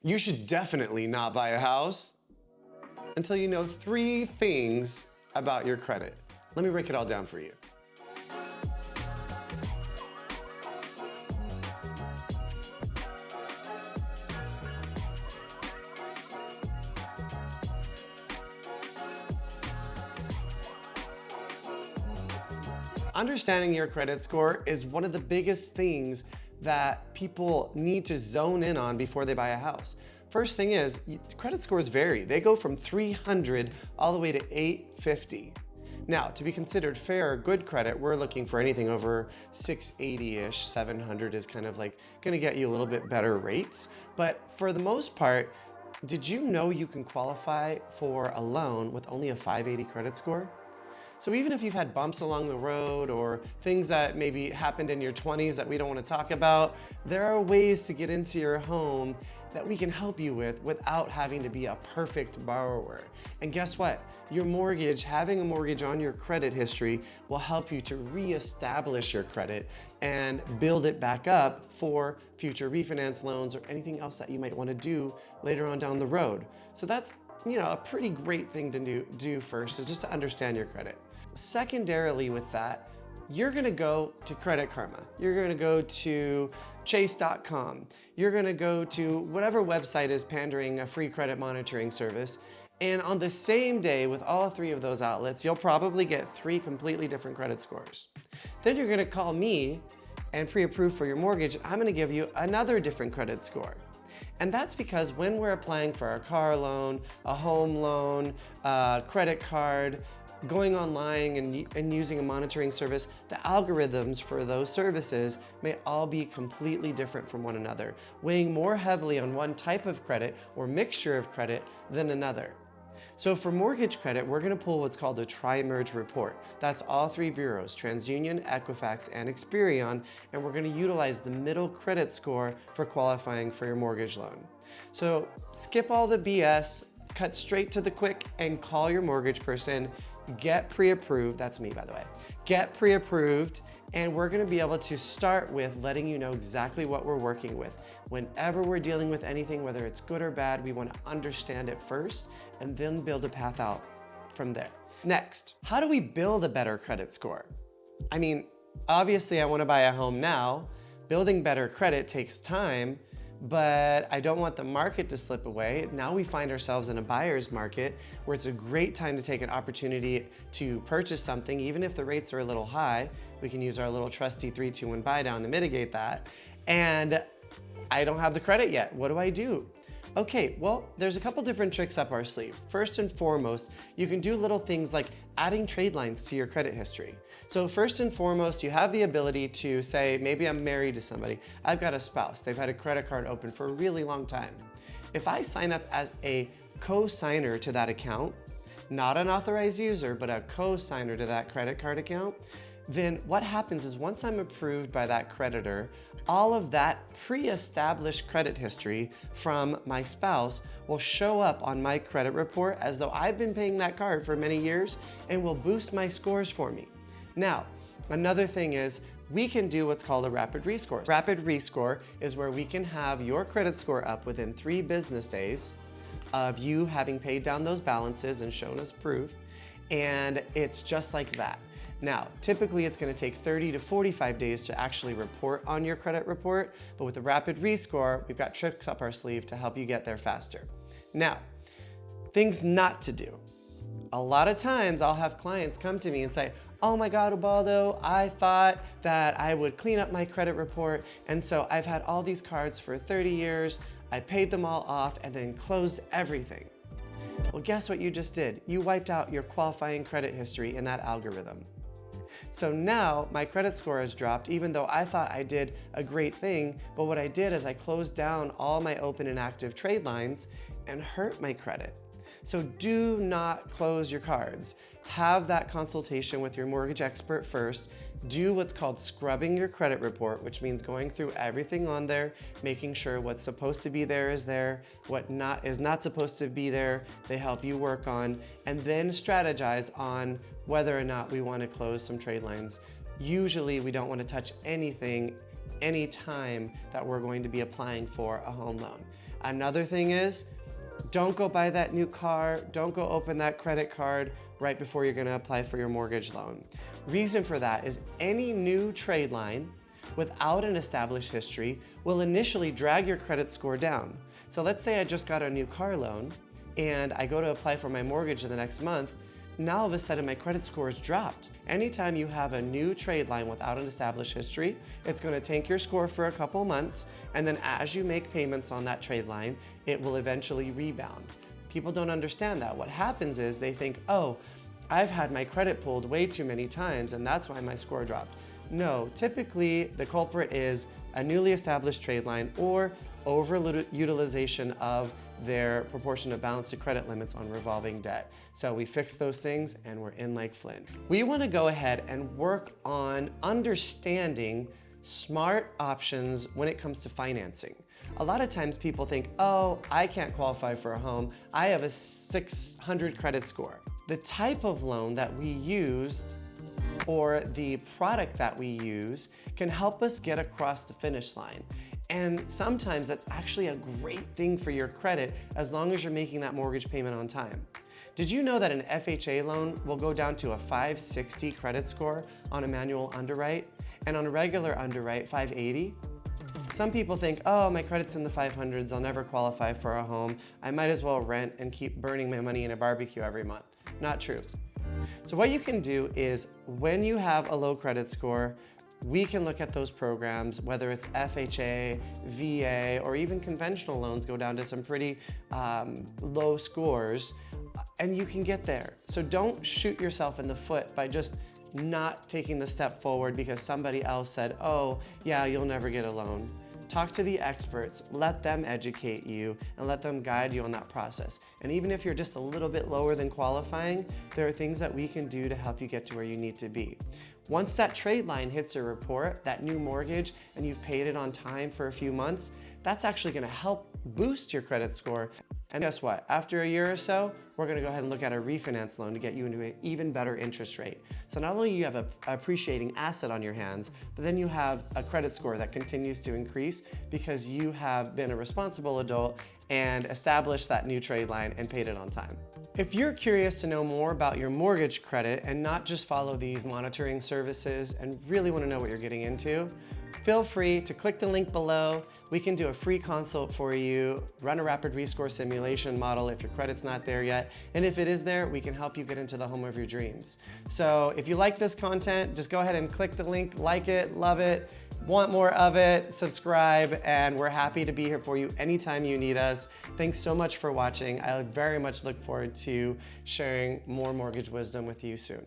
You should definitely not buy a house until you know 3 things about your credit. Let me break it all down for you. Understanding your credit score is one of the biggest things that people need to zone in on before they buy a house. First thing is, credit scores vary. They go from 300 all the way to 850. Now, to be considered fair or good credit, we're looking for anything over 680-ish, 700 is kind of like gonna get you a little bit better rates. But for the most part, did you know you can qualify for a loan with only a 580 credit score? So even if you've had bumps along the road or things that maybe happened in your 20s that we don't want to talk about, there are ways to get into your home that we can help you with without having to be a perfect borrower. And guess what? Your mortgage, having a mortgage on your credit history will help you to reestablish your credit and build it back up for future refinance loans or anything else that you might want to do later on down the road. So that's a pretty great thing to do first, is just to understand your credit. Secondarily with that, you're gonna go to Credit Karma. You're gonna go to Chase.com. You're gonna go to whatever website is pandering a free credit monitoring service. And on the same day with all 3 of those outlets, you'll probably get 3 completely different credit scores. Then you're gonna call me and pre-approve for your mortgage. I'm gonna give you another different credit score. And that's because when we're applying for a car loan, a home loan, a credit card, going online and using a monitoring service, the algorithms for those services may all be completely different from one another, weighing more heavily on one type of credit or mixture of credit than another. So for mortgage credit, we're gonna pull what's called a tri-merge report. That's all 3 bureaus, TransUnion, Equifax, and Experian, and we're gonna utilize the middle credit score for qualifying for your mortgage loan. So skip all the BS, cut straight to the quick, and call your mortgage person, get pre-approved, that's me by the way, get pre-approved, and we're gonna be able to start with letting you know exactly what we're working with. Whenever we're dealing with anything, whether it's good or bad, we wanna understand it first and then build a path out from there. Next, how do we build a better credit score? I mean, obviously I wanna buy a home now. Building better credit takes time, but I don't want the market to slip away. Now we find ourselves in a buyer's market where it's a great time to take an opportunity to purchase something, even if the rates are a little high. We can use our little trusty 3-2-1 buy down to mitigate that. And I don't have the credit yet. What do I do? Okay, well, there's a couple different tricks up our sleeve. First and foremost, you can do little things like adding trade lines to your credit history. So first and foremost, you have the ability to say, maybe I'm married to somebody, I've got a spouse, they've had a credit card open for a really long time. If I sign up as a co-signer to that account, not an authorized user, but a co-signer to that credit card account, then what happens is once I'm approved by that creditor, all of that pre-established credit history from my spouse will show up on my credit report as though I've been paying that card for many years and will boost my scores for me. Now, another thing is we can do what's called a rapid rescore. Rapid rescore is where we can have your credit score up within 3 business days of you having paid down those balances and shown us proof, and it's just like that. Now, typically it's gonna take 30 to 45 days to actually report on your credit report, but with the rapid rescore, we've got tricks up our sleeve to help you get there faster. Now, things not to do. A lot of times I'll have clients come to me and say, oh my God, Ubaldo, I thought that I would clean up my credit report, and so I've had all these cards for 30 years, I paid them all off and then closed everything. Well, guess what you just did? You wiped out your qualifying credit history in that algorithm. So now my credit score has dropped, even though I thought I did a great thing, but what I did is I closed down all my open and active trade lines and hurt my credit. So do not close your cards. Have that consultation with your mortgage expert first. Do what's called scrubbing your credit report, which means going through everything on there, making sure what's supposed to be there is there, what is not supposed to be there, they help you work on, and then strategize on whether or not we want to close some trade lines. Usually we don't want to touch anything any time that we're going to be applying for a home loan. Another thing is, don't go buy that new car, don't go open that credit card right before you're gonna apply for your mortgage loan. Reason for that is any new trade line without an established history will initially drag your credit score down. So let's say I just got a new car loan and I go to apply for my mortgage in the next month. Now all of a sudden my credit score has dropped. Anytime you have a new trade line without an established history, it's gonna tank your score for a couple months, and then as you make payments on that trade line, it will eventually rebound. People don't understand that. What happens is they think, oh, I've had my credit pulled way too many times and that's why my score dropped. No, typically the culprit is a newly established trade line or overutilization of their proportion of balance to credit limits on revolving debt. So we fix those things and we're in like Flynn. We want to go ahead and work on understanding smart options when it comes to financing. A lot of times people think, oh, I can't qualify for a home. I have a 600 credit score. The type of loan that we used or the product that we use can help us get across the finish line. And sometimes that's actually a great thing for your credit as long as you're making that mortgage payment on time. Did you know that an FHA loan will go down to a 560 credit score on a manual underwrite, and on a regular underwrite, 580? Some people think, oh, my credit's in the 500s, I'll never qualify for a home. I might as well rent and keep burning my money in a barbecue every month. Not true. So what you can do is when you have a low credit score, we can look at those programs, whether it's FHA, VA, or even conventional loans go down to some pretty low scores, and you can get there. So don't shoot yourself in the foot by just not taking the step forward because somebody else said, oh, yeah, you'll never get a loan. Talk to the experts, let them educate you, and let them guide you on that process. And even if you're just a little bit lower than qualifying, there are things that we can do to help you get to where you need to be. Once that trade line hits a report, that new mortgage, and you've paid it on time for a few months, that's actually gonna help boost your credit score. And guess what? After a year or so, we're gonna go ahead and look at a refinance loan to get you into an even better interest rate. So not only do you have an appreciating asset on your hands, but then you have a credit score that continues to increase because you have been a responsible adult and established that new trade line and paid it on time. If you're curious to know more about your mortgage credit and not just follow these monitoring services and really want to know what you're getting into, feel free to click the link below. We can do a free consult for you, run a rapid rescore simulation model if your credit's not there yet. And if it is there, we can help you get into the home of your dreams. So if you like this content, just go ahead and click the link, like it, love it, want more of it, subscribe, and we're happy to be here for you anytime you need us. Thanks so much for watching. I very much look forward to sharing more mortgage wisdom with you soon.